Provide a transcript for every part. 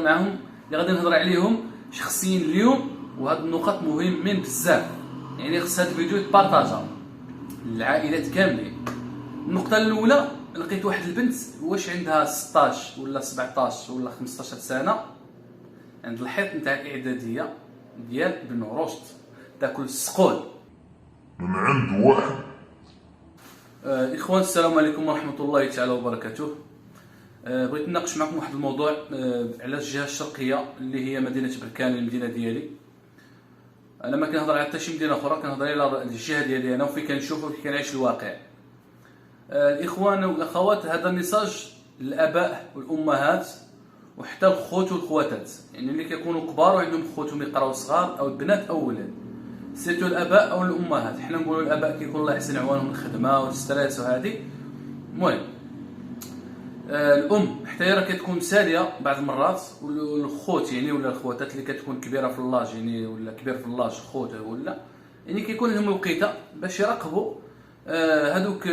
معاهم اللي غادي نهضر عليهم شخصيا اليوم، وهاد النقط مهمين بزاف، يعني خص هاد الفيديو يتبارطاجا للعائلات كاملين. النقطه الاولى، لقيت واحد البنت واش عندها 16 ولا 17 ولا 15 سنه عند الحيط نتاع الاعداديه ديال بن رشد تاكل السقول من عند واحد. اخوان السلام عليكم ورحمه الله تعالى وبركاته. بغيت نناقش معكم واحد الموضوع على الجهه الشرقيه اللي هي مدينه بركان، المدينه ديالي. انا ما كنهضر على حتى شي مدينه اخرى، كنهضر على الجهه ديالي انا وفين كنشوف وفين كنعيش الواقع. الاخوان والاخوات، هذا ميساج للاباء والامهات وحتى الخوت والخواتات، يعني اللي كيكونوا كبار وعندهم خوتهم يقراو صغار او البنات او ولاد، سيتو الاباء او الامهات. حنا نقولوا الاباء كيكون الله يحسن عوانهم الخدمه والستريس وهذه. المهم الام حتى هي راه كتكون ساليه بعض المرات، والخوت يعني ولا الخواتات اللي كتكون كبيره في اللاج يعني ولا كبير في اللاج خوت ولا يعني كيكون لهم الوقيته باش يراقبوا هذوك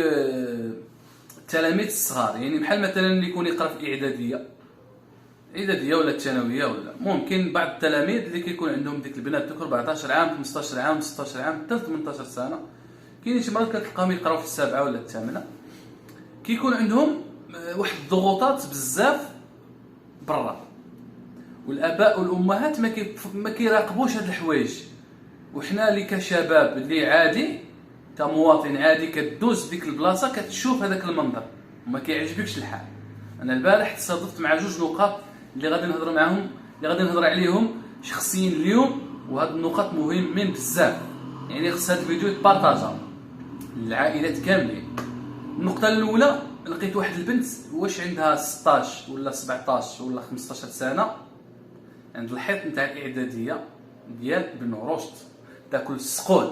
التلاميذ الصغار، يعني بحال مثلا اللي يكون يقرا في اعداديه ولا الثانويه، ولا ممكن بعض التلاميذ اللي كيكون عندهم ديك البنات دوك 14 عام 15 عام 16 عام حتى 18 سنه. كاينين شي مرات كتلقاهم يقراو في السابعه ولا الثامنه، كيكون عندهم واحد الضغوطات بزاف برا، والاباء والامهات ما كيراقبوش هاد الحوايج. وحنا اللي كشباب اللي عادي كمواطن عادي كدوز ديك البلاصه كتشوف هذاك المنظر وما كيعجبكش الحال. انا البارح تصادفت مع جوج نقاط اللي غادي نهضر معاهم، اللي غادي نهضر عليهم شخصيا اليوم، وهاد النقط مهمين بزاف، يعني خص هاد الفيديو يتبارطاجا للعائلات كاملين. النقطه الاولى، لقيت واحد البنت واش عندها 16 ولا 17 ولا 15 سنه عند الحيط نتاع الاعداديه ديال بن رشد تاكل السقول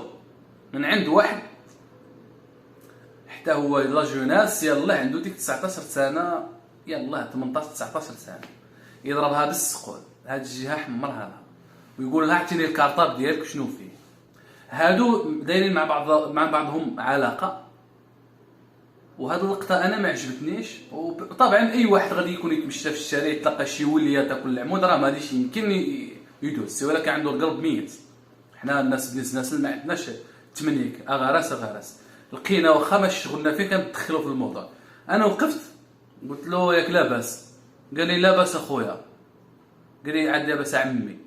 من عند واحد حتى هو لا جوناس، يلاه عنده ديك 19 سنه، يلاه 18 19 سنه، يضربها بالسقول. هاد الجهه حمر هذا ويقول لها اعطيني الكارطاب ديالك شنو فيه. هادو دايرين مع بعضهم علاقه، وهاد اللقطه انا ما عجبتنيش. وطبعا اي واحد غادي يكون يتمشى في الشارع يتلقى شي وليه تاكل العمود راه ما غاديش يمكن يدوز، سي ولا كان عنده القلب ميت. حنا الناس بنيت ما عندناش تمنيك اغرس لقينا واخا ما شغلنا فيه كندخلوا في الموضوع. انا وقفت قلت له ياك لاباس؟ قال لي لاباس اخويا. قال لي عاد لاباس عمي.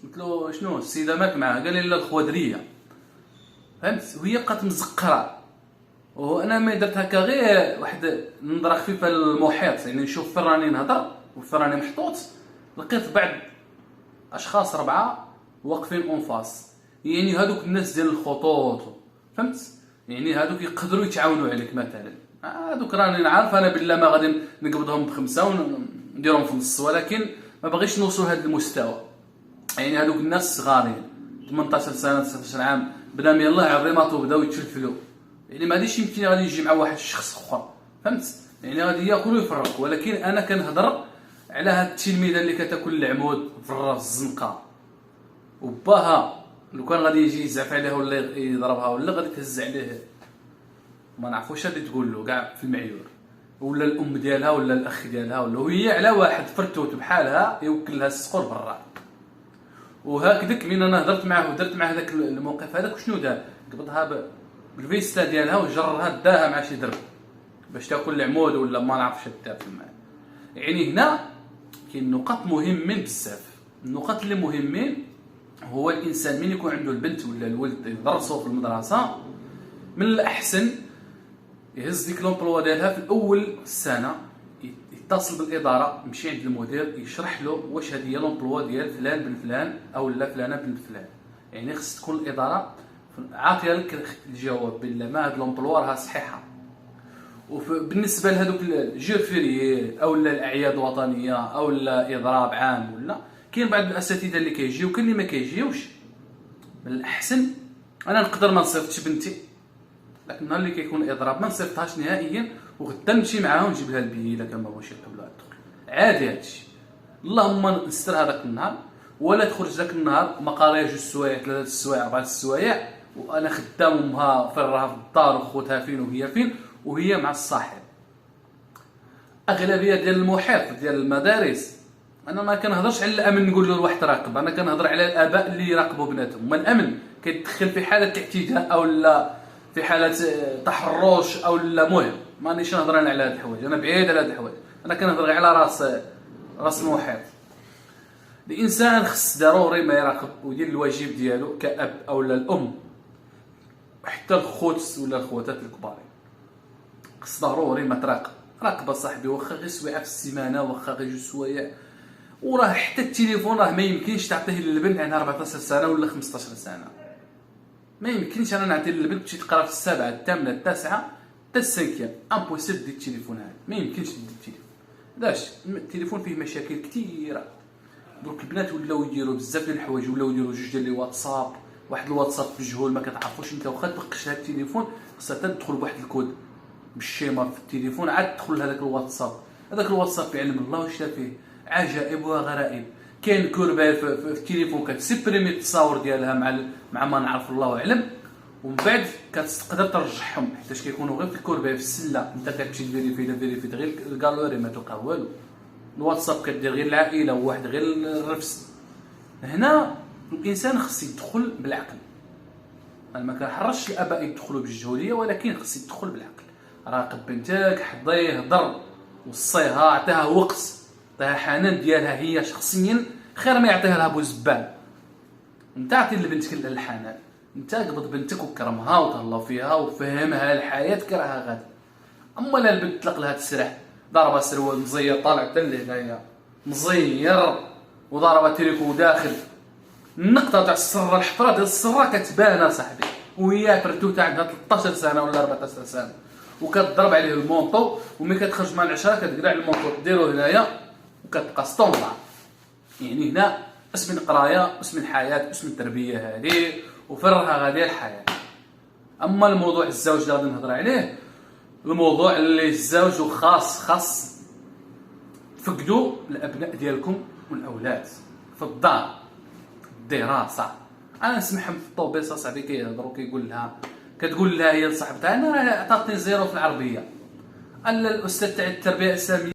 قلت له شنو السيده ماك معاه؟ قال لي لا الخوادريه. فهمت؟ وهي بقات مزقره، وانا ما درت هكا غير واحد نظره خفيفه للمحيط، يعني نشوف فين راني نهضر وفين راني محطوط. لقيت بعض اشخاص 4 واقفين اونفاس، يعني هذوك الناس ديال الخطوط، فهمت؟ يعني هذوك يقدروا يتعاونوا عليك مثلا. هذوك راني نعرف انا بالله ما غادي نقبضهم ب5 ونديرهم في النص، ولكن ما باغيش نوصل لهذا المستوى. يعني هذوك الناس صغارين 18 سنه 19 عام بنام يلاه عظيمات وبداو يتفلفلوا، يعني ما غاديش يمكن غادي يجي مع واحد الشخص اخر، فهمت؟ يعني غادي ياكلوا ويفرقوا. ولكن انا كنهضر على هاد التلميذه اللي كتاكل العمود في الراس الزنقه، وباها لو كان غادي يجي يزعف عليها ولا يضربها ولا غادي تهز عليه ما نعرفوش غادي تقول له كاع في المعيور، ولا الام ديالها ولا الاخ ديالها، ولا وهي على واحد فرتوت بحالها يوكل لها السقور برا. وهكذاك من انا هضرت معاه ودرت معاه هذاك الموقف هذاك، شنو دار؟ قبضها بالفيستا ديالها وجرها داها مع شي درب باش تاكل العمود ولا ما نعرفش دار في الماء. يعني هنا كاين نقاط مهمين بزاف. النقاط اللي مهمين هو الانسان من يكون عنده البنت ولا الولد يدرسوا في المدرسه، من الاحسن يهز ديك لومبلوا ديالها في الاول السنه، يتصل بالاداره، يمشي عند المدير يشرح له واش هذه هي لومبلوا ديال فلان بن فلان او لا فلانه بن فلان. يعني خص تكون الاداره عاطيه لك الجواب بالله ما هاد لومبلوا راها صحيحه. وبالنسبه لهذوك الجير فيريي او الاعياد الوطنيه او اضراب عام، ولا كاين بعض الاساتذه اللي كيجيو وكاين اللي ما كيجيوش. من الاحسن انا نقدر ما نصيفطش بنتي، لكن النهار اللي كيكون اضراب ما نصيفطهاش نهائيا، وغدا نمشي معاهم نجيب لها البي الا كان ما بغاوش يقبلوا الدخول عادي. هادشي اللهم نستر هذاك النهار، ولا تخرج ذاك النهار ما قاريه 2 السوايع 3 السوايع 4 السوايع وانا خدام امها فين راها في الدار وخوتها فين وهي فين وهي مع الصاحب. اغلبيه ديال المحيط ديال المدارس انا ما كنهضرش على الامن نقول له الواحد راقب، انا كنهضر على الاباء اللي يراقبوا بناتهم. ما الامن كيتدخل في حاله اعتداء او لا في حاله تحرش او لا، مهم مانيش نهضر انا على هاد الحوايج، انا بعيد على هاد الحوايج، انا كنهضر غير على راس المحيط. الانسان خص ضروري ما يراقب ويدير الواجب ديالو كاب او لا الام، حتى الخوت ولا الخواتات الكبارين خص ضروري ما تراقب. راقب اصاحبي، واخا غير سويعه في السيمانه، واخا غير 2 سوايع. وراه حتى التليفون راه ما يمكنش تعطيه للبنت عندها 14 سنه ولا 15 سنه، ما يمكنش انا نعطي للبنت تمشي تقرا في 7 8 9 حتى 5 امبوسيبل دير التليفون هذا، ما يمكنش دير التليفون. علاش؟ التليفون فيه مشاكل كثيره. دروك البنات ولاو يديروا بزاف ديال الحوايج، ولاو يديروا 2 ديال لي واتساب، واحد الواتساب مجهول ما كتعرفوش انت، واخا تبقش هذا التليفون خاصها تدخل بواحد الكود بالشيمار في التليفون عاد تدخل لهذاك الواتساب. هذاك الواتساب يعلم الله واش فيه، عجائب وغرائب. كاين كوربير في التليفون كتسبريمي التصاور ديالها مع ما نعرف الله اعلم، ومن بعد كتقدر ترجعهم حيت كيكونوا غير في الكوربير في السله، انت كتمشي تفيريفي غير الكالوري ما تلقى والو. الواتساب كدير غير العائله وواحد غير الرفس. هنا الانسان خص يدخل بالعقل. انا ما كنحرش الاباء يدخلوا بالجهوليه، ولكن خص يدخل بالعقل. راقب بنتك، حضيه، هضر، وصيها، عطيها وقت، عطيها حنان ديالها هي شخصيا، خير ما يعطيها لها بو زبال. انت عطي لبنتك الحنان، انت قبض بنتك وكرمها وتهلا فيها وفهمها الحياه كراها غدا. اما لا البنت تطلق لها تسرح، ضربه سروال مزير طالع حتى لهنايا مزير، وضربه تريكو داخل، النقطه تاع السره، الحفره ديال السره كتبان اصاحبي، وهي فرتوته عندها 13 سنه ولا 14 سنه، وكتضرب عليه المونطو، وملي كتخرج مع العشره كتقلع المونطو ديرو هنايا وكتبقى ستونضا. يعني هنا اسم القرايه، اسم الحياه، اسم التربيه هذه، وفرها غادي الحياه. اما الموضوع الزواج اللي غادي نهضر عليه، الموضوع اللي الزواج خاص تفقدوا الابناء ديالكم والاولاد في الدار، الدراسه. انا نسمعهم في الطوبيس اصاحبي كيهضروا كتقول لها هي لصاحبتها انا عطاتني 0 في العربيه، الا الاستاذ تاع التربيه الاسلاميه